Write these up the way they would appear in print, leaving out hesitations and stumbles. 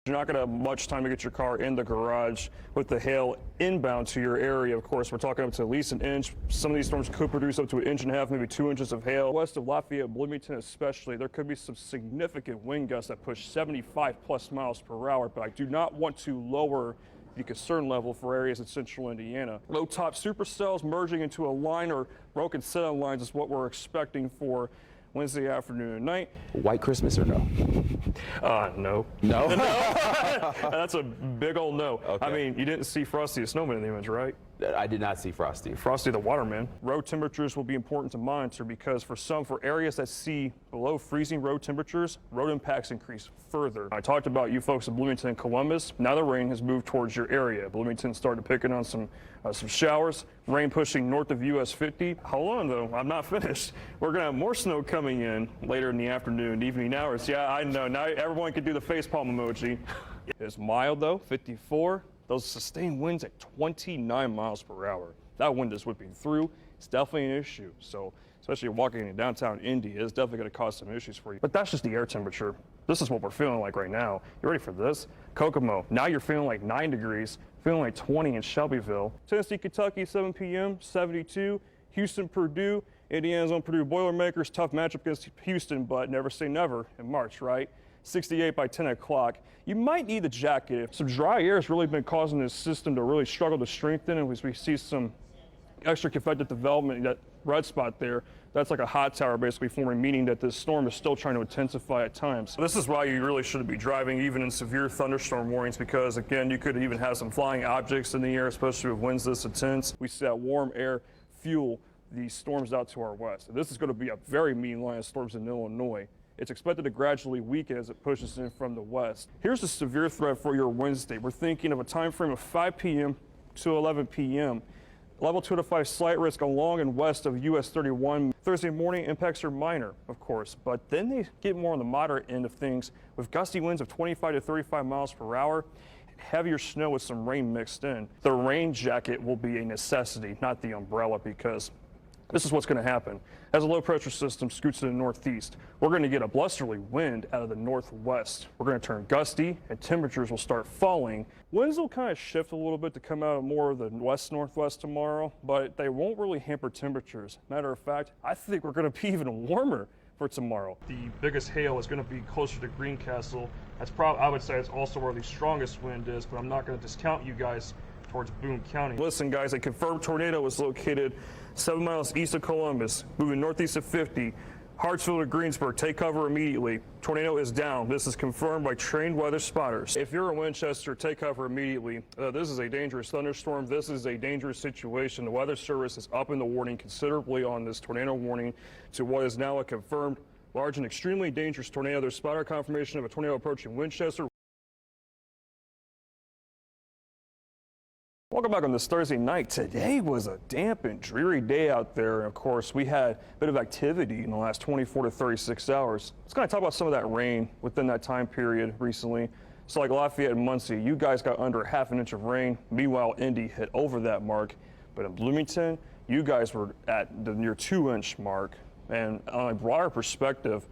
You're not going to have much time to get your car in the garage with the hail inbound to your area. Of course, we're talking up to at least an inch. Some of these storms could produce up to 1.5 inches, maybe 2 inches of hail. West of Lafayette, Bloomington especially, there could be some significant wind gusts that push 75+ miles per hour, but I do not want to lower the concern level for areas in central Indiana. Low top supercells merging into a line or broken set of lines is what we're expecting for Wednesday afternoon and night. White Christmas or no? No. No? That's a big old no. Okay. I mean, you didn't see Frosty the Snowman in the image, right? I did not see Frosty. Frosty the Waterman. Road temperatures will be important to monitor because for areas that see below freezing road temperatures, road impacts increase further. I talked about you folks in Bloomington and Columbus. Now the rain has moved towards your area. Bloomington started picking on some showers. Rain pushing north of US 50. Hold on though, I'm not finished. We're gonna have more snow coming in later in the afternoon, evening hours. Yeah, I know. Now everyone can do the facepalm emoji. It's mild though, 54. Those sustained winds at 29 miles per hour. That wind is whipping through. It's definitely an issue. So, especially walking in downtown Indy, it's definitely going to cause some issues for you. But that's just the air temperature. This is what we're feeling like right now. You ready for this? Kokomo. Now you're feeling like 9 degrees, feeling like 20 in Shelbyville. Tennessee, Kentucky, 7 p.m., 72. Houston, Purdue. Indiana's own Purdue Boilermakers. Tough matchup against Houston, but never say never in March, right? 68 by 10 o'clock. You might need the jacket. Some dry air has really been causing this system to really struggle to strengthen, and as we see some extra convective development, that red spot there, that's like a hot tower basically forming, meaning that this storm is still trying to intensify at times. This is why you really shouldn't be driving even in severe thunderstorm warnings, because again, you could even have some flying objects in the air, especially with winds this intense. We see that warm air fuel these storms out to our west. And this is going to be a very mean line of storms in Illinois. It's expected to gradually weaken as it pushes in from the west. Here's the severe threat for your Wednesday. We're thinking of a time frame of 5 p.m. to 11 p.m. Level 2 to 5 slight risk along and west of US 31. Thursday morning impacts are minor, of course, but then they get more on the moderate end of things with gusty winds of 25 to 35 miles per hour. Heavier snow with some rain mixed in. The rain jacket will be a necessity, not the umbrella, because this is what's going to happen. As a low pressure system scoots to the northeast, we're going to get a blusterly wind out of the northwest. We're going to turn gusty and temperatures will start falling. Winds will kind of shift a little bit to come out of more of the west-northwest tomorrow, but they won't really hamper temperatures. Matter of fact, I think we're going to be even warmer for tomorrow. The biggest hail is going to be closer to Greencastle. That's probably, I would say, it's also where the strongest wind is, but I'm not going to discount you guys towards Boone County. Listen, guys, a confirmed tornado was located 7 miles east of Columbus, moving northeast of 50. Hartsville to Greensburg, take cover immediately. Tornado is down. This is confirmed by trained weather spotters. If you're in Winchester, take cover immediately. This is a dangerous thunderstorm. This is a dangerous situation. The Weather Service is upping the warning considerably on this tornado warning to what is now a confirmed large and extremely dangerous tornado. There's spotter confirmation of a tornado approaching Winchester. Welcome back on this Thursday night. Today was a damp and dreary day out there. And of course, we had a bit of activity in the last 24 to 36 hours. Let's kind of talk about some of that rain within that time period recently. So like Lafayette and Muncie, you guys got under ½ inch of rain. Meanwhile, Indy hit over that mark. But in Bloomington, you guys were at the near 2-inch mark. And on a broader perspective,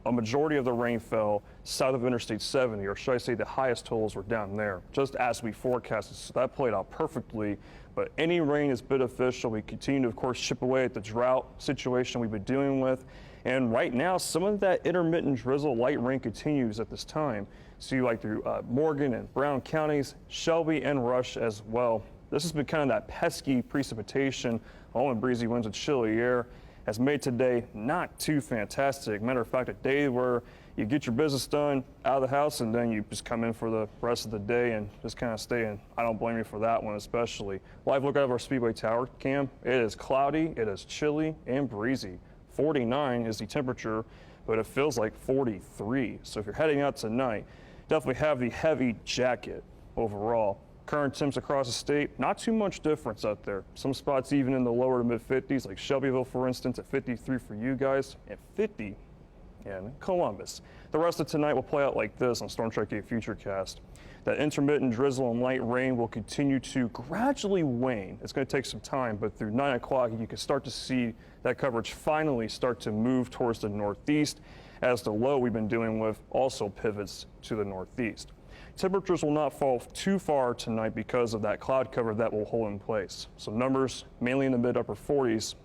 a majority of the rain fell south of Interstate 70, or should I say the highest totals were down there, just as we forecasted. So that played out perfectly. But any rain is beneficial. We continue to, of course, chip away at the drought situation we've been dealing with. And right now, some of that intermittent drizzle, light rain continues at this time. So you like through Morgan and Brown counties, Shelby and Rush as well. This has been kind of that pesky precipitation, all in breezy winds with chilly air, has made today not too fantastic. Matter of fact, a day where you get your business done out of the house and then you just come in for the rest of the day and just kind of stay in. I don't blame you for that one especially. Live look out of our Speedway Tower cam. It is cloudy, it is chilly and breezy. 49 is the temperature, but it feels like 43. So if you're heading out tonight, definitely have the heavy jacket overall. Current temps across the state, not too much difference out there. Some spots even in the lower to mid 50s, like Shelbyville, for instance, at 53 for you guys, and 50 in Columbus. The rest of tonight will play out like this on Storm Track 8 Futurecast. That intermittent drizzle and light rain will continue to gradually wane. It's going to take some time, but through 9 o'clock, you can start to see that coverage finally start to move towards the northeast, as the low we've been dealing with also pivots to the northeast. temperatures will not fall too far tonight because of that cloud cover that will hold in place. So numbers mainly in the mid upper 40s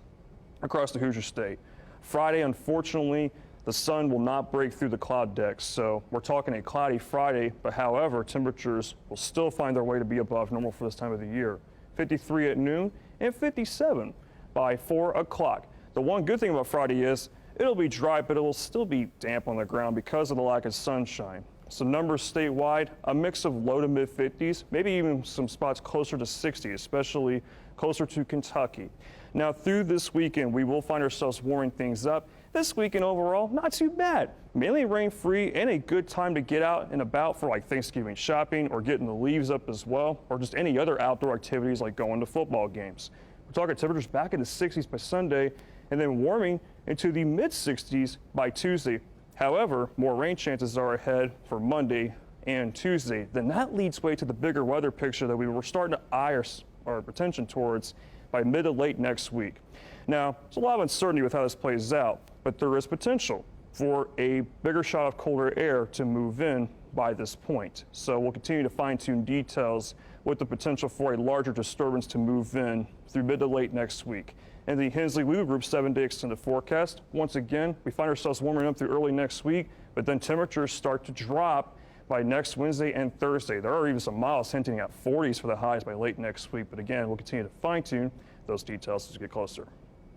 across the Hoosier State. Friday, unfortunately, the sun will not break through the cloud decks, so we're talking a cloudy Friday, but however, temperatures will still find their way to be above normal for this time of the year. 53 at noon and 57 by 4 o'clock. The one good thing about Friday is it'll be dry, but it will still be damp on the ground because of the lack of sunshine. So numbers statewide, a mix of low to mid 50s, maybe even some spots closer to 60, especially closer to Kentucky. Now through this weekend, we will find ourselves warming things up. This weekend overall, not too bad. Mainly rain-free and a good time to get out and about for like Thanksgiving shopping or getting the leaves up as well, or just any other outdoor activities like going to football games. We're talking temperatures back in the 60s by Sunday and then warming into the mid 60s by Tuesday. However, more rain chances are ahead for Monday and Tuesday. Then that leads way to the bigger weather picture that we were starting to eye our attention towards by mid to late next week. Now, there's a lot of uncertainty with how this plays out, but there is potential for a bigger shot of colder air to move in by this point. So we'll continue to fine-tune details with the potential for a larger disturbance to move in through mid to late next week. And the Hensley-Lou Group 7-day extended forecast, once again, we find ourselves warming up through early next week, but then temperatures start to drop by next Wednesday and Thursday. There are even some miles hinting at 40s for the highs by late next week, but again, we'll continue to fine-tune those details as we get closer.